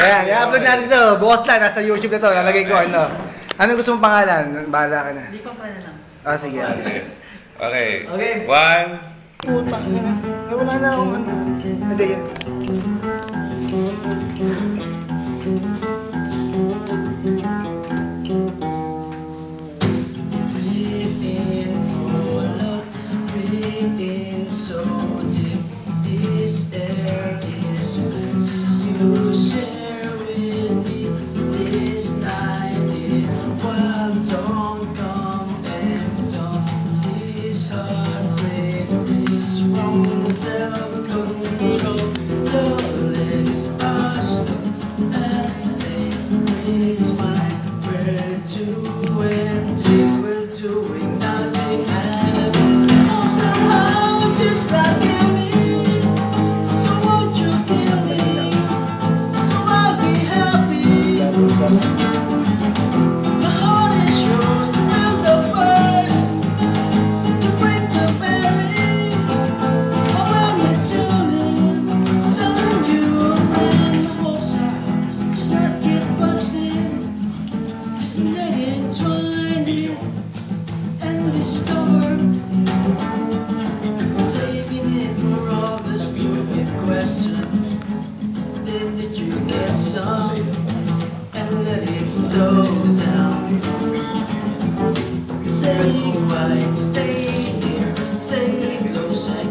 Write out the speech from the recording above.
Ayan, i-upload natin ito. Bukas na, nasa YouTube na to. Lalagay ko ano. Ano gusto mong pangalan? Bahala ka na. Hindi pang pala lang. Ah, sige. Okay. Okay. 1. Puta, ina. Eh, wala na akong ano. Hindi yan. Breathe in full of, breathe in so deep. This air is bliss you share with me. This night is wild, don't come and don't. This heartbreak is wrong, self-control. Love, it's us. I say, raise my prayer to and take. We're doing nothing. Somehow just got kill me. So won't you kill me? So I'll be happy. The heart is yours to build the first, to break the berry. Oh, when it's telling you when the hopes are just not get busted. Isn't that entwined here? Endless storm, saving it for all the stupid questions. Then did you get some and let it sow down? Stay quiet, stay near, stay close. I